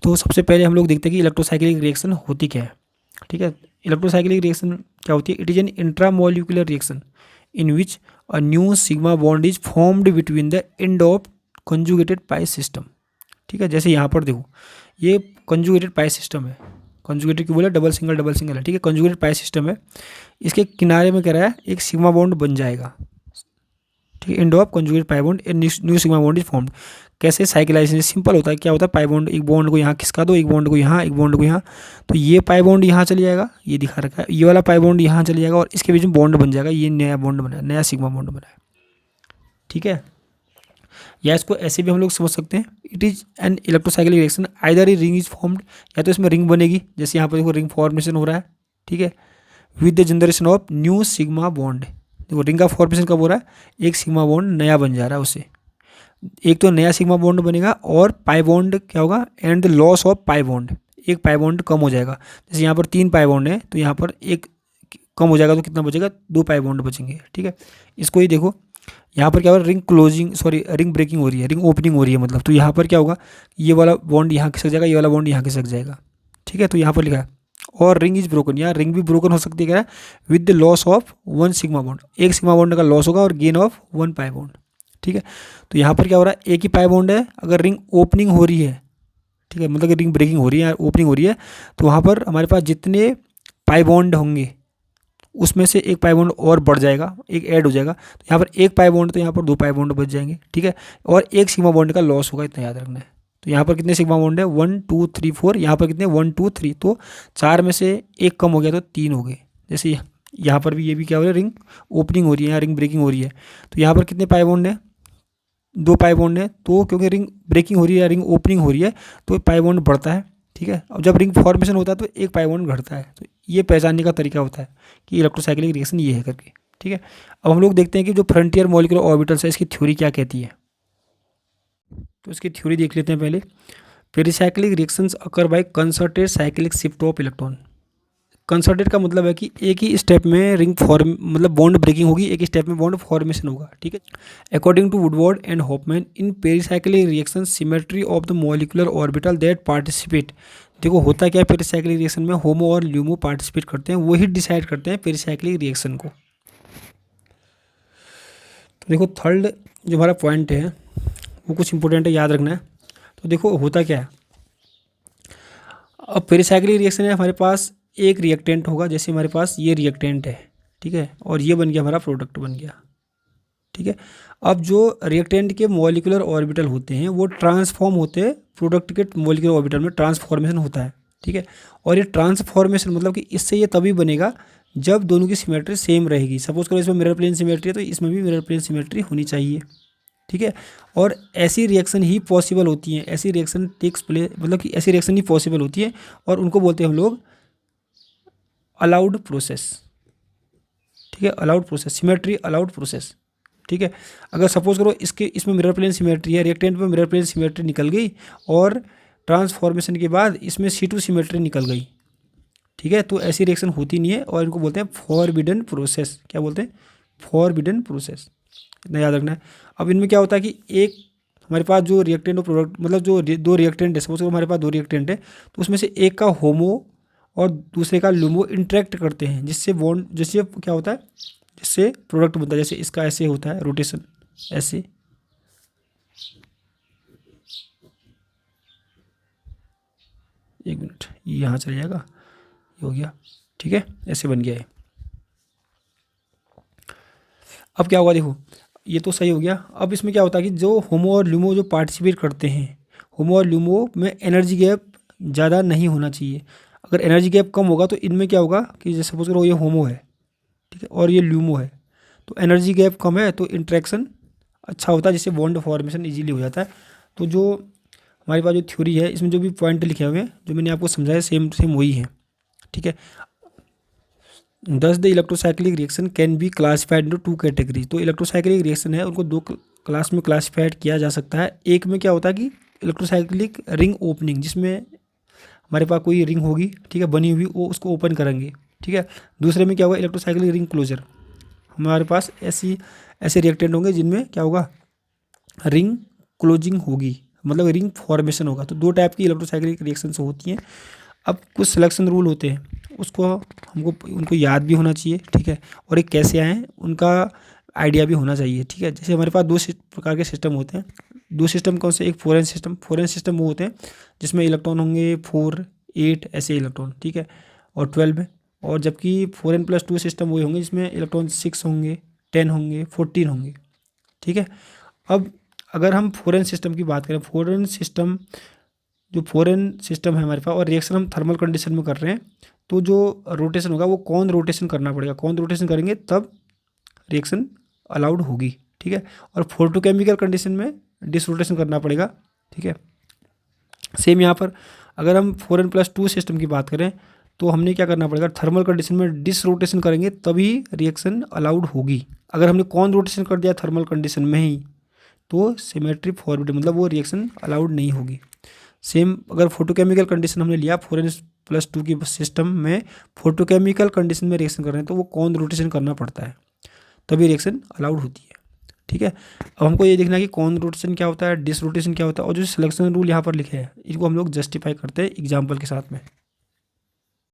तो सबसे पहले हम लोग देखते हैं कि इलेक्ट्रोसाइक्लिक रिएक्शन होती क्या है। ठीक है, इलेक्ट्रोसाइक्लिक रिएक्शन क्या होती है? It is an intramolecular reaction in which a new sigma bond is formed between the end of conjugated pi system. ठीक है, जैसे यहाँ पर देखो ये कंजुगेटेड पाई सिस्टम है। कंजुगेटेड क्यों बोला? डबल सिंगल है। ठीक है, कंजुगेटेड पाई सिस्टम है, इसके किनारे में कह रहा है एक सिग्मा बॉन्ड बन जाएगा। ठीक है, end of conjugated pi bond new sigma bond is formed. कैसे? साइक्लाइजेशन सिंपल होता है। क्या होता है? पाई बॉन्ड, एक बॉन्ड को यहाँ खिसका दो, एक बॉन्ड को यहाँ, एक बॉन्ड को यहाँ, तो ये पाई बॉन्ड यहाँ चले जाएगा, ये दिखा रखा है, ये वाला पाई बॉन्ड यहाँ चले जाएगा और इसके बीच में बॉन्ड बन जाएगा, ये नया बॉन्ड बना, नया सिग्मा बॉन्ड बना है। ठीक है, या इसको ऐसे भी हम लोग समझ सकते हैं, it is an electrocyclic reaction either a ring is formed, या तो इसमें रिंग बनेगी, जैसे यहाँ पर देखो रिंग फॉर्मेशन हो रहा है। ठीक है, with the generation of new sigma bond. देखो रिंग का फॉर्मेशन कब हो रहा है? एक सिग्मा बॉन्ड नया बन जा रहा है उससे, एक तो नया सिग्मा बॉन्ड बनेगा और पाई बॉन्ड क्या होगा? And the loss of pi bond, एक पाई बॉन्ड कम हो जाएगा। जैसे यहाँ पर 3 पाई बॉन्ड है तो यहाँ पर एक कम हो जाएगा, तो कितना बचेगा? 2 पाई बॉन्ड बचेंगे। ठीक है, इसको ही देखो, यहाँ पर क्या हो रहा है? रिंग ब्रेकिंग हो रही है, रिंग ओपनिंग हो रही है मतलब, तो यहाँ पर क्या होगा? ये वाला बॉन्ड यहाँ खिसक जाएगा, ये वाला बॉन्ड यहाँ खिसक जाएगा। ठीक है, तो यहाँ पर लिखा है और रिंग इज ब्रोकन, यहाँ रिंग भी ब्रोकन हो सकती है, क्या है? With the loss of 1 sigma bond, एक सिग्मा बॉन्ड का लॉस होगा और गेन ऑफ 1 पाई बॉन्ड। ठीक है, तो यहाँ पर क्या हो रहा है? एक ही पाई बॉन्ड है, अगर रिंग ओपनिंग हो रही है, ठीक है, मतलब कि रिंग ब्रेकिंग हो रही है, ओपनिंग हो रही है, तो वहाँ पर हमारे पास जितने पाई बॉन्ड होंगे उसमें से एक पाई बॉन्ड और बढ़ जाएगा, एक ऐड हो जाएगा, तो यहाँ पर एक पाई बॉन्ड, तो यहाँ पर 2 पाई बॉन्ड बच जाएंगे। ठीक है, और एक सिग्मा बॉन्ड का लॉस होगा, इतना याद रखना है। तो यहाँ पर कितने सिग्मा बॉन्ड है? 1 2 3 4, यहाँ पर कितने? 1 2 3, तो 4 में से एक कम हो गया तो 3 हो गए। जैसे यहाँ पर भी ये भी क्या हो रहा है? रिंग ओपनिंग हो रही है, यहाँ रिंग ब्रेकिंग हो रही है, तो यहाँ पर कितने पाई बॉन्ड है? 2 पाई बॉन्ड है, तो क्योंकि रिंग ब्रेकिंग हो रही है या रिंग ओपनिंग हो रही है तो पाई बॉन्ड बढ़ता है। ठीक है, अब जब रिंग फॉर्मेशन होता है तो एक पाई बॉन्ड घटता है, तो ये पहचानने का तरीका होता है कि इलेक्ट्रोसाइक्लिक रिएक्शन ये है करके। ठीक है, अब हम लोग देखते हैं कि जो फ्रंटियर मॉलिक्यूलर ऑर्बिटल्स है इसकी थ्योरी क्या कहती है। तो इसकी थ्योरी देख लेते हैं पहले। Pericyclic reactions occur by concerted cyclic shift of electron. Concerted का मतलब है कि एक ही स्टेप में रिंग फॉर्म मतलब बॉन्ड ब्रेकिंग होगी, एक ही स्टेप में बॉन्ड फॉर्मेशन होगा। ठीक है, according to Woodward and Hoffmann in pericyclic reaction symmetry of the molecular orbital that participate. देखो होता क्या है पेरिसाइक्लिक रिएक्शन में? होमो और ल्यूमो पार्टिसिपेट करते हैं, वही डिसाइड करते हैं पेरिसाइक्लिक रिएक्शन को। तो देखो थर्ड जो हमारा पॉइंट है वो कुछ इंपॉर्टेंट है, याद रखना है। तो देखो होता क्या है, अब पेरिसाइक्लिक रिएक्शन है, हमारे पास एक रिएक्टेंट होगा, जैसे हमारे पास ये रिएक्टेंट है, ठीक है, और ये बन गया हमारा प्रोडक्ट बन गया। ठीक है, अब जो रिएक्टेंट के मॉलिक्यूलर ऑर्बिटल होते हैं वो ट्रांसफॉर्म होते हैं, प्रोडक्ट के मॉलिक्यूलर ऑर्बिटल में ट्रांसफॉर्मेशन होता है। ठीक है, और ये ट्रांसफॉर्मेशन मतलब कि इससे ये तभी बनेगा जब दोनों की सिमेट्री सेम रहेगी। सपोज करो इसमें मिरर प्लेन सिमेट्री है तो इसमें भी मिरर प्लेन सिमेट्री होनी चाहिए। ठीक है, और ऐसी रिएक्शन ही पॉसिबल होती हैं, ऐसी रिएक्शन टेक्स प्लेस मतलब कि ऐसी रिएक्शन ही पॉसिबल होती है और उनको बोलते हैं हम लोग अलाउड प्रोसेस। ठीक है, allowed process, symmetry allowed process. ठीक है, अगर सपोज करो इसमें मिरर प्लेन सिमेट्री है, रिएक्टेंट में मिरर प्लेन सिमेट्री निकल गई और ट्रांसफॉर्मेशन के बाद इसमें C2 सिमेट्री निकल गई। ठीक है, तो ऐसी रिएक्शन होती नहीं है और इनको बोलते हैं फॉरबिडन प्रोसेस। क्या बोलते हैं? फॉरबिडन प्रोसेस, इतना याद रखना है। अब इनमें क्या होता है कि एक हमारे पास जो रिएक्टेंट और प्रोडक्ट मतलब जो दो रिएक्टेंट है, सपोज करो हमारे पास 2 रिएक्टेंट है, तो उसमें से एक का होमो और दूसरे का लुमो इंटरेक्ट करते हैं, जिससे बॉन्ड जिससे क्या होता है, जिससे प्रोडक्ट बनता है। जैसे इसका ऐसे होता है रोटेशन, ऐसे, एक मिनट, ये यहाँ चला जाएगा, ये हो गया। ठीक है, ऐसे बन गया है। अब क्या होगा देखो, ये तो सही हो गया। अब इसमें क्या होता है कि जो होमो और ल्यूमो जो पार्टिसिपेट करते हैं, होमो और ल्यूमो में एनर्जी गैप ज़्यादा नहीं होना चाहिए। अगर एनर्जी गैप कम होगा तो इनमें क्या होगा कि जैसे सपोज करो ये होमो है, ठीक है, और ये ल्यूमो है, तो एनर्जी गैप कम है तो इंट्रैक्शन अच्छा होता है, जिससे बॉन्ड फॉर्मेशन इजीली हो जाता है। तो जो हमारे पास जो थ्योरी है इसमें जो भी पॉइंट लिखे हुए हैं जो मैंने आपको समझाया सेम सेम वही है। ठीक है, दस the electrocyclic reaction can be classified into 2 category. तो इलेक्ट्रोसाइक्लिक रिएक्शन है उनको 2 क्लास में क्लासिफाइड किया जा सकता है। एक में क्या होता है कि इलेक्ट्रोसाइक्लिक रिंग ओपनिंग, जिसमें हमारे पास कोई रिंग होगी, ठीक है, बनी हुई, वो उसको ओपन करेंगे। ठीक है, दूसरे में क्या होगा इलेक्ट्रोसाइक्लिक रिंग क्लोजर, हमारे पास ऐसे रिएक्टेंट होंगे जिनमें क्या होगा रिंग क्लोजिंग होगी, मतलब रिंग फॉर्मेशन होगा। तो दो टाइप की इलेक्ट्रोसाइक्लिक रिएक्शंस होती हैं। अब कुछ सिलेक्शन रूल होते हैं, उसको हमको उनको याद भी होना चाहिए, ठीक है, और ये कैसे आए हैं उनका आइडिया भी होना चाहिए, ठीक है। जैसे हमारे पास दो प्रकार के सिस्टम होते हैं। दो सिस्टम कौन से, एक फोरेन सिस्टम वो होते हैं जिसमें इलेक्ट्रॉन होंगे 4, 8 ऐसे इलेक्ट्रॉन, ठीक है, और 12 में। और जबकि 4n+2 सिस्टम वही होंगे जिसमें इलेक्ट्रॉन 6 होंगे, 10 होंगे, 14 होंगे, ठीक है। अब अगर हम फोरेन सिस्टम की बात करें, फोरेन सिस्टम है हमारे पास और रिएक्शन हम थर्मल कंडीशन में कर रहे हैं, तो जो रोटेशन होगा वो कौन रोटेशन करना पड़ेगा, कौन रोटेशन करेंगे तब रिएक्शन अलाउड होगी, ठीक है। और फोटोकेमिकल कंडीशन में डिस रोटेशन करना पड़ेगा, ठीक है। सेम यहाँ पर अगर हम 4n+2 सिस्टम की बात करें तो हमने क्या करना पड़ेगा, थर्मल कंडीशन में डिस रोटेशन करेंगे तभी रिएक्शन अलाउड होगी। अगर हमने कौन रोटेशन कर दिया थर्मल कंडीशन में ही तो सिमेट्री फॉरवर्ड, मतलब वो रिएक्शन अलाउड नहीं होगी। सेम अगर फोटोकेमिकल कंडीशन हमने लिया 4n+2 की सिस्टम में, फोटोकेमिकल कंडीशन में रिएक्शन कर रहे हैं तो वो कौन रोटेशन करना पड़ता है तभी रिएक्शन अलाउड होती है, ठीक है। अब हमको ये देखना है कि कौन रोटेशन क्या होता है, डिस रोटेशन क्या होता है, और जो सिलेक्शन रूल यहाँ पर लिखे हैं इनको हम लोग जस्टिफाई करते हैं एग्जाम्पल के साथ में।